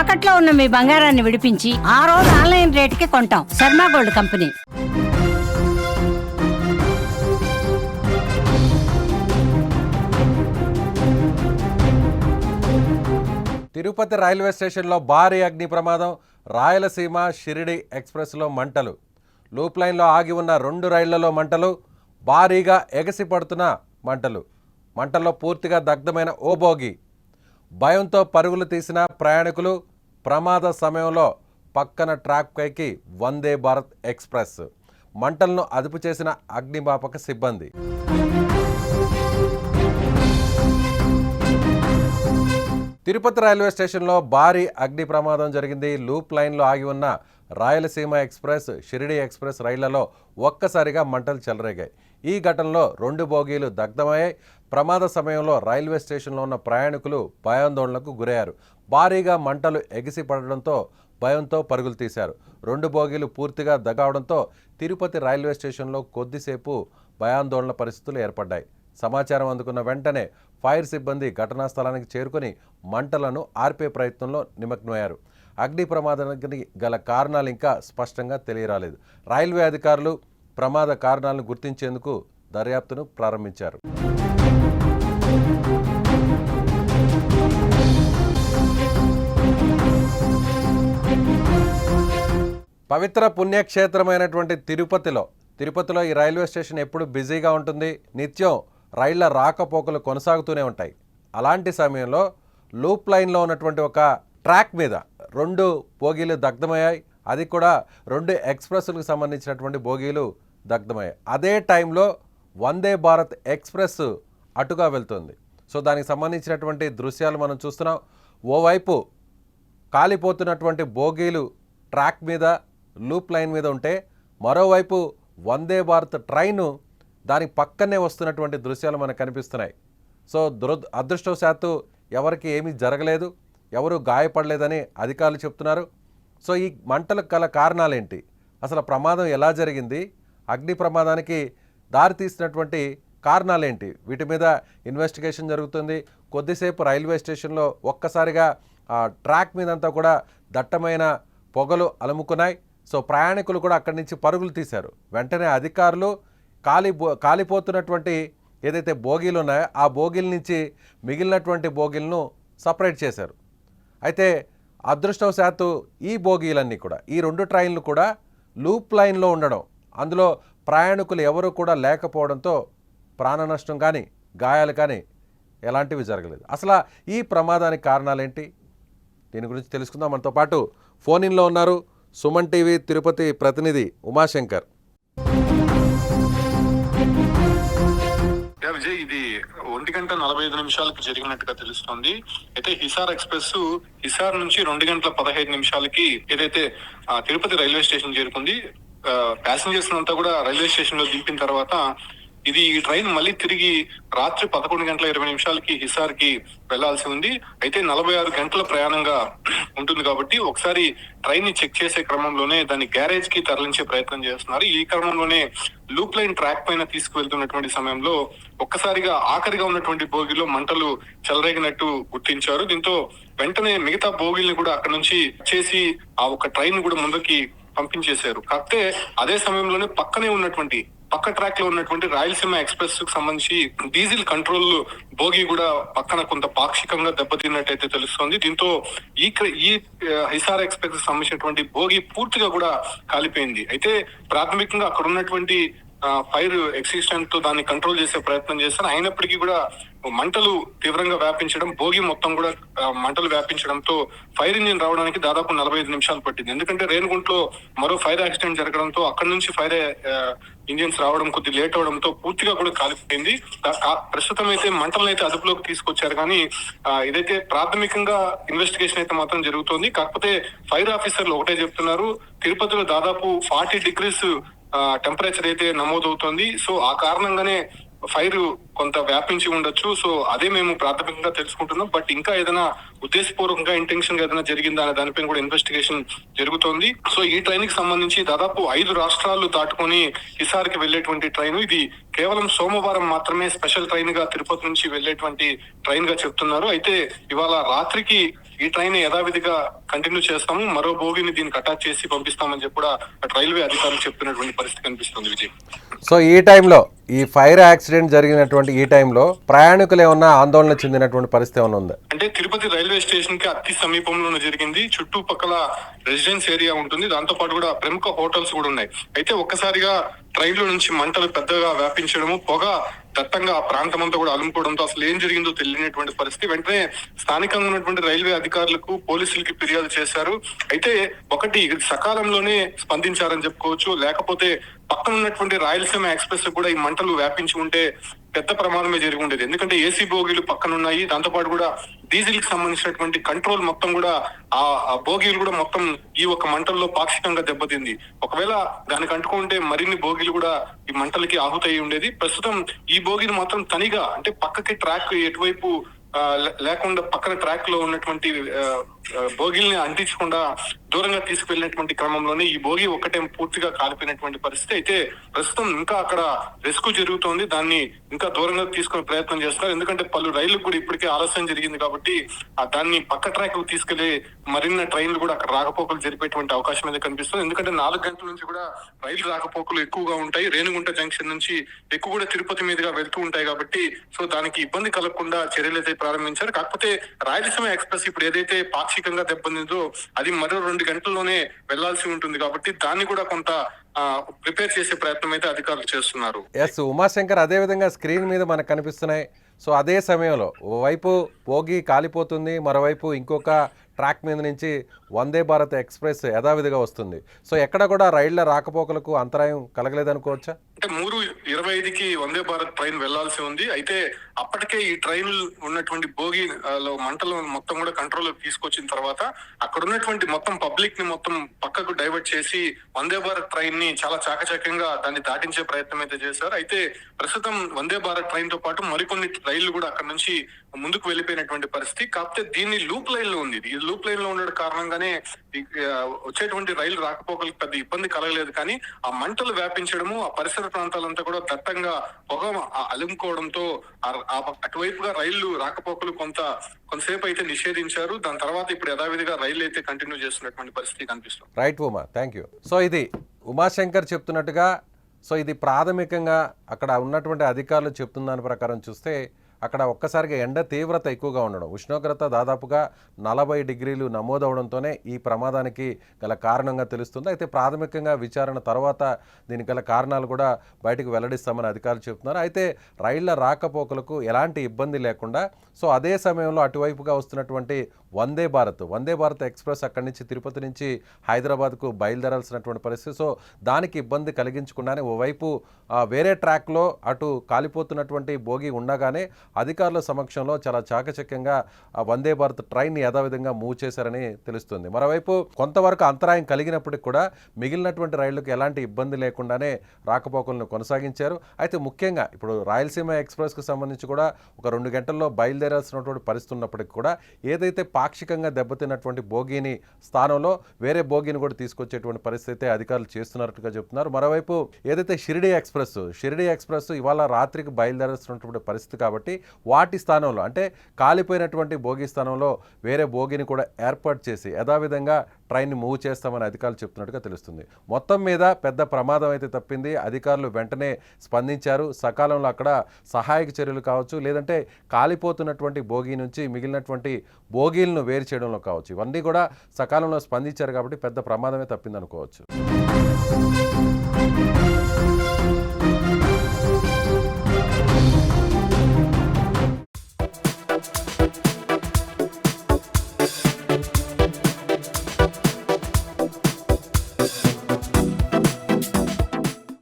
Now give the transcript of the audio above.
తాకట్లో ఉన్న మీ బంగారాన్ని విడిపించి ఆ రోజు ఆన్లైన్ రేటుకి కొంటాం. Sharma gold company. Tirupati railway స్టేషన్లో భారీ అగ్ని ప్రమాదం. రాయలసీమ షిరిడి ఎక్స్ప్రెస్లో మంటలు. లూప్ లైన్లో ఆగి ఉన్న 2 రైళ్లలో మంటలు. భారీగా ఎగసిపడుతున్న మంటలు. మంటల్లో పూర్తిగా దగ్ధమైన ఓ బోగి. భయంతో పరుగులు తీసిన ప్రయాణికులు. ప్రమాద సమయంలో పక్కన ట్రాక్ పైకి వందే భారత్ ఎక్స్ప్రెస్. మంటలను అదుపు చేసిన అగ్నిమాపక సిబ్బంది. తిరుపతి రైల్వే స్టేషన్లో భారీ అగ్ని ప్రమాదం జరిగింది. లూప్ లైన్లో ఆగి ఉన్న రాయలసీమ ఎక్స్ప్రెస్, షిరిడి ఎక్స్ప్రెస్ రైళ్లలో ఒక్కసారిగా మంటలు చెలరేగాయి. ఈ ఘటనలో 2 బోగీలు దగ్ధమయ్యాయి. ప్రమాద సమయంలో రైల్వే స్టేషన్లో ఉన్న ప్రయాణికులు భయాందోళనకు గురయ్యారు. భారీగా మంటలు ఎగిసిపడడంతో భయంతో పరుగులు తీశారు. 2 బోగీలు పూర్తిగా దగవడంతో తిరుపతి రైల్వే స్టేషన్లో కొద్దిసేపు భయాందోళన పరిస్థితులు ఏర్పడ్డాయి. సమాచారం అందుకున్న వెంటనే ఫైర్ సిబ్బంది ఘటనా స్థలానికి చేరుకొని మంటలను ఆర్పే ప్రయత్నంలో నిమగ్నమయ్యారు. అగ్ని ప్రమాదానికి గల కారణాలు ఇంకా స్పష్టంగా తెలియరాలేదు. రైల్వే అధికారులు ప్రమాద కారణాలను గుర్తించేందుకు దర్యాప్తును ప్రారంభించారు. పవిత్ర పుణ్యక్షేత్రమైనటువంటి తిరుపతిలో ఈ రైల్వే స్టేషన్ ఎప్పుడు బిజీగా ఉంటుంది. నిత్యం రైళ్ల రాకపోకలు కొనసాగుతూనే ఉంటాయి. అలాంటి సమయంలో లూప్ లైన్లో ఉన్నటువంటి ఒక ట్రాక్ మీద 2 బోగీలు దగ్ధమయ్యాయి. అది కూడా 2 ఎక్స్ప్రెస్లకు సంబంధించినటువంటి బోగీలు దగ్ధమయ్యాయి. అదే టైంలో వందే భారత్ ఎక్స్ప్రెస్ అటుగా వెళ్తుంది. సో దానికి సంబంధించినటువంటి దృశ్యాలు మనం చూస్తున్నాం. ఓవైపు కాలిపోతున్నటువంటి బోగీలు ట్రాక్ మీద, లూప్ లైన్ మీద ఉంటే, మరోవైపు వందే భారత్ ట్రైను దాని పక్కనే వస్తున్నటువంటి దృశ్యాలు మనకు కనిపిస్తున్నాయి. సో అదృష్టవశాత్తు ఎవరికి ఏమీ జరగలేదు, ఎవరు గాయపడలేదని అధికారులు చెప్తున్నారు. సో ఈ మంటలకు గల కారణాలేంటి, అసలు ప్రమాదం ఎలా జరిగింది, అగ్ని ప్రమాదానికి దారితీసినటువంటి కారణాలేంటి, వీటి మీద ఇన్వెస్టిగేషన్ జరుగుతుంది. కొద్దిసేపు రైల్వే స్టేషన్లో ఒక్కసారిగా ట్రాక్ మీదంతా కూడా దట్టమైన పొగలు అలుముకున్నాయి. సో ప్రయాణికులు కూడా అక్కడి నుంచి పరుగులు తీశారు. వెంటనే అధికారులు కాలిపోతున్నటువంటి ఏదైతే బోగీలు ఉన్నాయో ఆ బోగీల నుంచి మిగిలినటువంటి బోగీలను సపరేట్ చేశారు. అయితే అదృష్టవశాత్తు ఈ బోగీలన్నీ కూడా, ఈ 2 ట్రైన్లు కూడా లూప్ లైన్లో ఉండడం, అందులో ప్రయాణికులు ఎవరు కూడా లేకపోవడంతో ప్రాణ నష్టం కానీ గాయాలు కానీ ఎలాంటివి జరగలేదు. అసలు ఈ ప్రమాదానికి కారణాలేంటి, దీని గురించి తెలుసుకుందాం. మనతో పాటు ఫోన్ ఇన్లో ఉన్నారు సుమన్ టీవీ తిరుపతి ప్రతినిధి ఉమాశంకర్. విజయ్, ఇది 1:45 జరిగినట్టుగా తెలుస్తోంది. అయితే హిసార్ ఎక్స్ప్రెస్ హిసార్ నుంచి 2:15 ఏదైతే తిరుపతి రైల్వే స్టేషన్ చేరుకుంది. ప్యాసింజర్స్ అంతా కూడా రైల్వే స్టేషన్ లో దింపిన తర్వాత ఈ ట్రైన్ మళ్ళీ తిరిగి రాత్రి 11:20 హిసార్ కి వెళ్లాల్సి ఉంది. అయితే 46 గంటల ప్రయాణంగా ఉంటుంది కాబట్టి ఒకసారి ట్రైన్ ని చెక్ చేసే క్రమంలోనే దాన్ని గ్యారేజ్ కి తరలించే ప్రయత్నం చేస్తున్నారు. ఈ క్రమంలోనే లూప్ లైన్ ట్రాక్ పైన తీసుకువెళ్తున్నటువంటి సమయంలో ఒక్కసారిగా ఆఖరిగా ఉన్నటువంటి బోగిలో మంటలు చెలరేగినట్టు గుర్తించారు. దీంతో వెంటనే మిగతా బోగిల్ని కూడా అక్కడ నుంచి చేసి ఆ ఒక ట్రైన్ కూడా ముందుకి పంపించేశారు. కాకపోతే అదే సమయంలోనే పక్క ట్రాక్ లో ఉన్నటువంటి రాయలసీమ ఎక్స్ప్రెస్ కు సంబంధించి డీజిల్ కంట్రోల్ బోగి కూడా పక్కన కొంత పాక్షికంగా దెబ్బతిన్నట్టయితే తెలుస్తోంది. దీంతో ఈ హిసార్ ఎక్స్ప్రెస్ కు సంబంధించినటువంటి బోగి పూర్తిగా కూడా కాలిపోయింది. అయితే ప్రాథమికంగా అక్కడ ఉన్నటువంటి ఫైర్ ఎక్సిస్టెంట్ తో దాన్ని కంట్రోల్ చేసే ప్రయత్నం చేస్తారు. అయినప్పటికీ కూడా మంటలు తీవ్రంగా వ్యాపించడం, భోగి మొత్తం కూడా మంటలు వ్యాపించడంతో ఫైర్ ఇంజిన్ రావడానికి దాదాపు 45 నిమిషాలు పట్టింది. ఎందుకంటే రేణిగుంటలో మరో ఫైర్ యాక్సిడెంట్ జరగడంతో అక్కడి నుంచి ఫైర్ ఇంజిన్స్ రావడం కొద్ది లేట్ అవడంతో పూర్తిగా కూడా కాలిపోయింది. ప్రస్తుతం అయితే మంటలను అయితే అదుపులోకి తీసుకొచ్చారు. కానీ ఇదైతే ప్రాథమికంగా ఇన్వెస్టిగేషన్ అయితే మాత్రం జరుగుతోంది. కాకపోతే ఫైర్ ఆఫీసర్లు ఒకటే చెప్తున్నారు, తిరుపతిలో దాదాపు 40 degrees టెంపరేచర్ అయితే నమోదవుతోంది. సో ఆ కారణంగానే ఫైర్ కొంత వ్యాపించి ఉండొచ్చు. సో అదే మేము ప్రాథమికంగా తెలుసుకుంటున్నాం. బట్ ఇంకా ఏదైనా ఉద్దేశపూర్వకంగా ఇంటెన్షన్ గా ఏదైనా జరిగిందా అనే దానిపైన కూడా ఇన్వెస్టిగేషన్ జరుగుతోంది. సో ఈ ట్రైన్ కి సంబంధించి దాదాపు 5 రాష్ట్రాలు దాటుకొని హిసార్ కి వెళ్లేటువంటి ట్రైన్ ఇది కేవలం సోమవారం మాత్రమే స్పెషల్ ట్రైన్ గా తిరుపతి నుంచి వెళ్లేటువంటి ట్రైన్ గా చెప్తున్నారు. అయితే ఇవాళ రాత్రికి ఈ ట్రైన్ యథావిధిగా కంటిన్యూ చేస్తాము, మరో బోగిని దీనికి అటాచ్ చేసి పంపిస్తామని చెప్పి కూడా రైల్వే అధికారులు చెప్తున్నటువంటి పరిస్థితి కనిపిస్తుంది విజయ్. సో ఈ టైంలో ఈ ఫైర్ యాక్సిడెంట్ జరిగినటువంటి ఈ టైంలో ప్రయాణికులు ఏమన్నా ఆందోళన చెందినటువంటి పరిస్థితి ఏమైనా ఉందా? అంటే తిరుపతి రైల్వే స్టేషన్ కి అతి సమీపంలోనే జరిగింది. చుట్టుపక్కల రెసిడెన్స్ ఏరియా ఉంటుంది, దాంతో పాటు కూడా ప్రముఖ హోటల్స్ కూడా ఉన్నాయి. అయితే ఒక్కసారిగా ట్రైన్ లో నుంచి మంటలు పెద్దగా వ్యాపించడము, పొగ దట్టంగా ఆ ప్రాంతం అంతా కూడా అలుముకోవడంతో అసలు ఏం జరిగిందో తెలియనటువంటి పరిస్థితి. వెంటనే స్థానికంగా ఉన్నటువంటి రైల్వే అధికారులకు పోలీసులకి ఫిర్యాదు చేశారు. అయితే ఒకటి సకాలంలోనే స్పందించారని చెప్పుకోవచ్చు, లేకపోతే పక్కన ఉన్నటువంటి రాయలసీమ ఎక్స్ప్రెస్ కూడా ఈ మంటలు వ్యాపించి ఉంటే పెద్ద ప్రమాదమే జరిగి ఉండేది. ఎందుకంటే ఏసీ బోగీలు పక్కన ఉన్నాయి, దాంతో పాటు కూడా డీజిల్ కి సంబంధించినటువంటి కంట్రోల్ మొత్తం కూడా ఆ బోగీలు కూడా మొత్తం ఈ ఒక మంటల్లో పాక్షికంగా దెబ్బతింది. ఒకవేళ దానికి అంటుకుంటే మరిన్ని బోగీలు కూడా ఈ మంటలకి ఆహుతయి ఉండేది. ప్రస్తుతం ఈ బోగీలు మాత్రం తనిగా అంటే పక్కకి ట్రాక్ ఎటువైపు లేకుండా పక్కన ట్రాక్ లో ఉన్నటువంటి బోగిల్ని అంటించకుండా దూరంగా తీసుకువెళ్ళినటువంటి క్రమంలోనే ఈ బోగి ఒక్కటే పూర్తిగా కాలిపోయినటువంటి పరిస్థితి. అయితే ప్రస్తుతం ఇంకా అక్కడ రెస్క్యూ జరుగుతోంది, దాన్ని ఇంకా దూరంగా తీసుకునే ప్రయత్నం చేస్తున్నారు. ఎందుకంటే పలు రైళ్లకు కూడా ఇప్పటికే ఆలస్యం జరిగింది కాబట్టి దాన్ని పక్క ట్రాక్ కు తీసుకెళ్లి మరిన్ని ట్రైన్లు కూడా అక్కడ రాకపోకలు జరిపేటువంటి అవకాశం అయితే కనిపిస్తుంది. ఎందుకంటే 4 గంటల నుంచి కూడా రైలు రాకపోకలు ఎక్కువగా ఉంటాయి. రేణిగుంట జంక్షన్ నుంచి ఎక్కువ కూడా తిరుపతి మీదుగా వెళ్తూ ఉంటాయి కాబట్టి సో దానికి ఇబ్బంది కలగకుండా చర్యలు అయితే ప్రారంభించారు. కాకపోతే రాయలసీమ ఎక్స్ప్రెస్ ఇప్పుడు ఏదైతే పాక్షికంగా దెబ్బతిందో అది మరో 2 గంటల్లోనే వెళ్లాల్సి ఉంటుంది కాబట్టి దాన్ని కూడా కొంత ప్రిపేర్ చేసే ప్రయత్నం అయితే అధికారులు చేస్తున్నారు. ఎస్ ఉమాశంకర్, అదే విధంగా స్క్రీన్ మీద మనకు కనిపిస్తున్నాయి. సో అదే సమయంలో ఓవైపు బోగి కాలిపోతుంది, మరోవైపు ఇంకొక ట్రాక్ మీద నుంచి వందే భారత్ ఎక్స్ప్రెస్ యథావిధిగా వస్తుంది. సో ఎక్కడ కూడా రైళ్ల రాకపోకలకు అంతరాయం కలగలేదనుకోవచ్చా? అంటే 3:25కి వందే భారత్ ట్రైన్ వెళ్లాల్సి ఉంది. అయితే అప్పటికే ఈ ట్రైన్ ఉన్నటువంటి బోగి లో మంటలు మొత్తం కూడా కంట్రోల్ తీసుకొచ్చిన తర్వాత అక్కడ ఉన్నటువంటి మొత్తం పబ్లిక్ ని మొత్తం పక్కకు డైవర్ట్ చేసి వందే భారత్ ట్రైన్ ని చాలా చాకచక్యంగా దాన్ని దాటించే ప్రయత్నం అయితే చేశారు. అయితే ప్రస్తుతం వందే భారత్ ట్రైన్ తో పాటు మరికొన్ని రైళ్లు కూడా అక్కడ నుంచి ముందుకు వెళ్ళిపోయినటువంటి పరిస్థితి. కాకపోతే దీన్ని లూప్ లైన్ లో ఉంది. ఈ లూప్ లైన్ లో ఉండడం కారణంగానే వచ్చేటువంటి రైలు రాకపోకలకు పెద్ద ఇబ్బంది కలగలేదు. కానీ ఆ మంటలు వ్యాపించడము, ఆ పరిసర ప్రాంతాలంతా కూడా దట్టంగా పొగ అలుముకోవడంతో అటువైపుగా రైళ్లు రాకపోకలు కొంతసేపు అయితే నిషేధించారు. దాని తర్వాత ఇప్పుడు యథావిధిగా రైలు అయితే కంటిన్యూ చేస్తున్నటువంటి పరిస్థితి కనిపిస్తుంది. Right Uma, thank you. So ఇది ఉమాశంకర్ చెప్తున్నట్టుగా సో ఇది ప్రాథమికంగా అక్కడ ఉన్నటువంటి అధికారులు చెప్తున్న దాని ప్రకారం చూస్తే అక్కడ ఒక్కసారిగా ఎండ తీవ్రత ఎక్కువగా ఉండడం, ఉష్ణోగ్రత దాదాపుగా 40 డిగ్రీలు నమోదవడంతోనే ఈ ప్రమాదానికి గల కారణంగా తెలుస్తుంది. అయితే ప్రాథమికంగా విచారణ తర్వాత దీనికి గల కారణాలు కూడా బయటకు వెల్లడిస్తామని అధికారులు చెప్తున్నారు. అయితే రైళ్ల రాకపోకలకు ఎలాంటి ఇబ్బంది లేకుండా సో అదే సమయంలో అటువైపుగా వస్తున్నటువంటి వందే భారత్ ఎక్స్ప్రెస్ అక్కడి నుంచి తిరుపతి నుంచి హైదరాబాద్కు బయలుదేరాల్సినటువంటి పరిస్థితి. సో దానికి ఇబ్బంది కలిగించకుండానే ఓవైపు వేరే ట్రాక్లో అటు కాలిపోతున్నటువంటి బోగి ఉండగానే అధికారుల సమక్షంలో చాలా చాకచక్యంగా వందే భారత్ ట్రైన్ యథావిధంగా మూవ్ చేశారని తెలుస్తుంది. మరోవైపు కొంతవరకు అంతరాయం కలిగినప్పటికీ కూడా మిగిలినటువంటి రైళ్లకు ఎలాంటి ఇబ్బంది లేకుండానే రాకపోకలను కొనసాగించారు. అయితే ముఖ్యంగా ఇప్పుడు రాయలసీమ ఎక్స్ప్రెస్కు సంబంధించి కూడా ఒక 2 గంటల్లో బయలుదేరాల్సినటువంటి పరిస్థితి ఉన్నప్పటికీ కూడా ఏదైతే పాక్షికంగా దెబ్బతిన్నటువంటి బోగీని స్థానంలో వేరే బోగీని కూడా తీసుకొచ్చేటువంటి పరిస్థితి అధికారులు చేస్తున్నట్టుగా చెప్తున్నారు. మరోవైపు ఏదైతే షిరిడి ఎక్స్ప్రెస్ ఇవాళ రాత్రికి బయలుదేరాల్సినటువంటి పరిస్థితి కాబట్టి వాటి స్థానంలో అంటే కాలిపోయినటువంటి బోగి స్థానంలో వేరే బోగిని కూడా ఏర్పాటు చేసి యథావిధంగా ట్రైన్ని మూవ్ చేస్తామని అధికారులు చెప్తున్నట్టుగా తెలుస్తుంది. మొత్తం మీద పెద్ద ప్రమాదం అయితే తప్పింది. అధికారులు వెంటనే స్పందించారు. సకాలంలో అక్కడ సహాయక చర్యలు కావచ్చు, లేదంటే కాలిపోతున్నటువంటి బోగి నుంచి మిగిలినటువంటి బోగీలను వేరు చేయడంలో కావచ్చు, ఇవన్నీ కూడా సకాలంలో స్పందించారు కాబట్టి పెద్ద ప్రమాదమే తప్పిందనుకోవచ్చు.